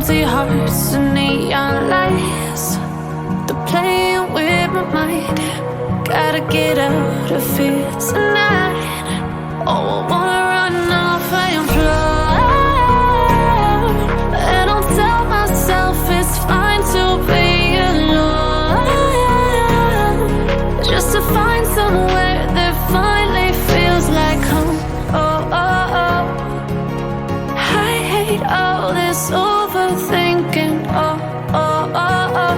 Empty hearts and neon lights, they're playing with my mind. Gotta get out of here tonight. Oh, I wanna run off and fly, and I'll tell myself it's fine to be alone, just to find somewhere that finally feels like home. Oh, oh, oh. I hate all this overthinking. Oh, oh, oh, oh.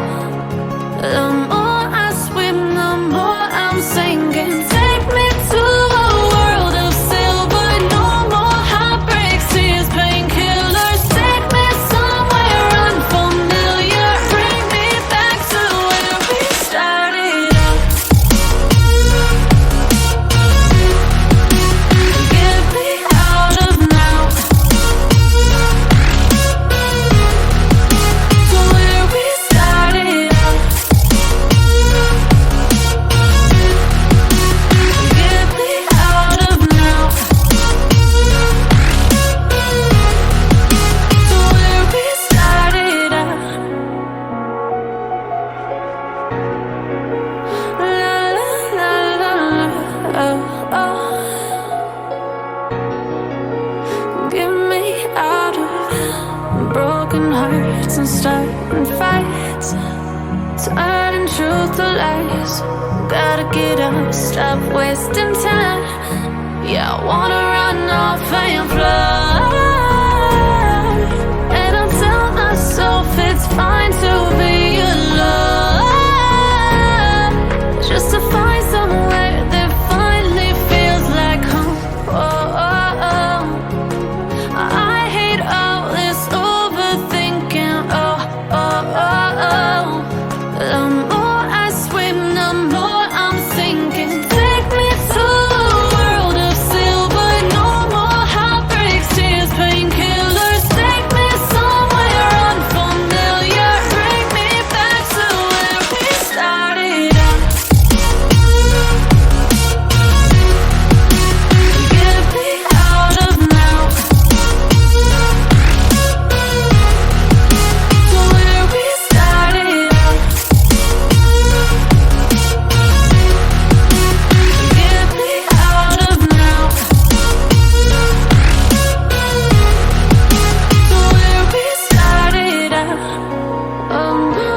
The more I swim, the more I'm sinking. Take me to a world of silver, no more heartbreaks, tears, painkillers. Take me somewhere unfamiliar, bring me back to where we started out. Get me out of now, to where we started out. Get me out of now, to where we started out. La la la la la, oh, oh. Get me out of broken hearts and starting fights, turning truth to lies. Gotta get up, stop wasting time. Yeah, I wanna run off and fly, and I'll tell myself it's fine to be alone, just to find somewhere that finally feels like home. Oh, oh, oh. I hate all this overthinking. Oh, oh, oh, oh. The more I swim, the more I'm sinking. Take me to a world of silver, no more heartbreaks, tears, painkillers. Take me somewhere unfamiliar, bring me back to where we started out. Get me out of now, to where we started out. Get me out of now, to where we started out. Oh, no.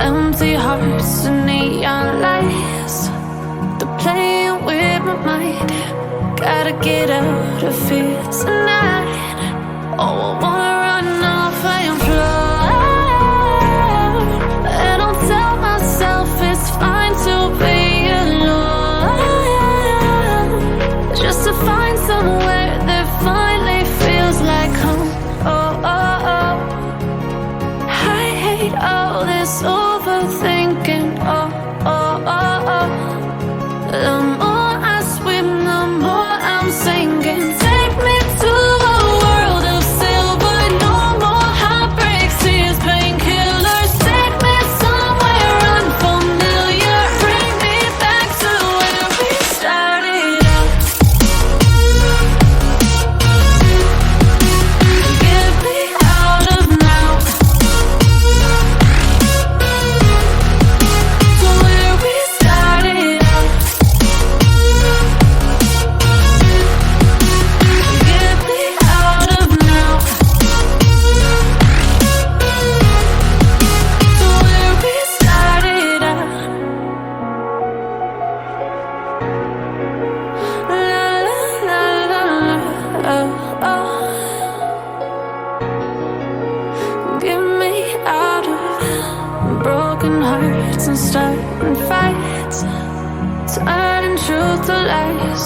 Empty hearts and neon lights, they're playing with my mind. Gotta get out of here tonight. Oh, I wanna run off and fly, and I'll tell myself it's fine to be alone, just to find somewhere that finally feels like home. Oh, oh, oh. I hate all this overthinking. Oh, oh, oh, oh. The more I swim, the more I'm sinking. Take me to a Get me out of broken hearts and starting fights, turning truth to lies.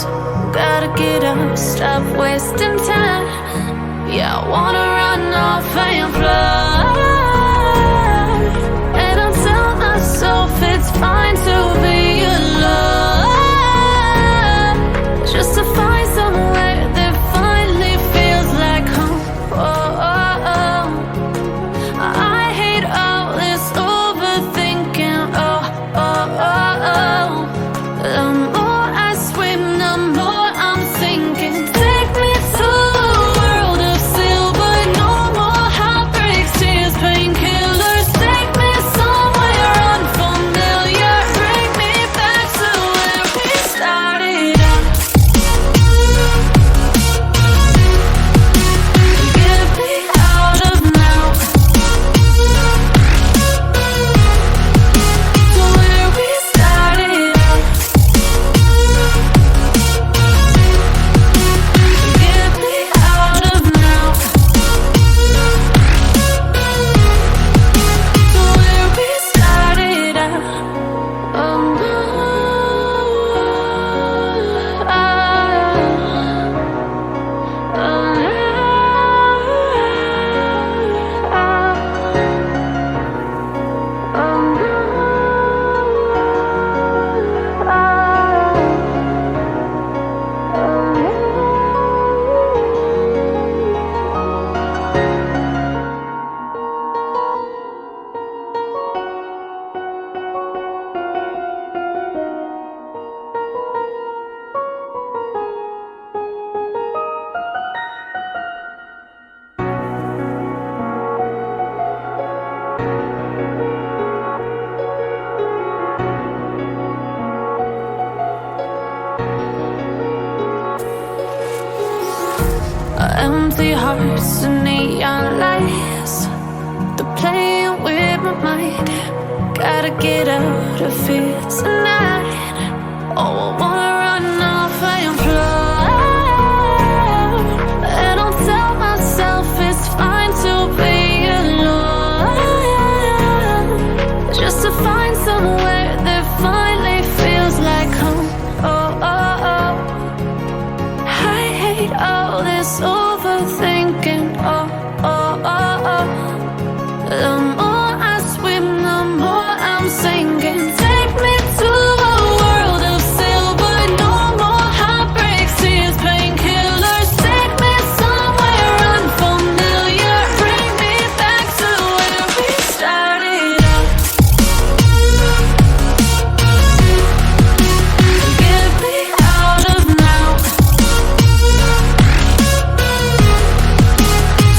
Gotta get up, stop wasting time. Yeah, I wanna run off and fly. And I'll tell myself it's fine to be alone, just to find somewhere that finally feels like home. Oh, oh, oh. I hate all this overthinking. Oh, oh, oh, oh. The more I swim, the more I'm sinking. Take me to a world of silver, no more heartbreaks, tears, painkillers. Take me somewhere unfamiliar, bring me back to where we started out. Get me out of now, to where we started out. Get me out of now, to where we started out. Oh no, empty hearts and neon lights, they're playing with my mind. Gotta get out of here tonight. Oh, I wanna run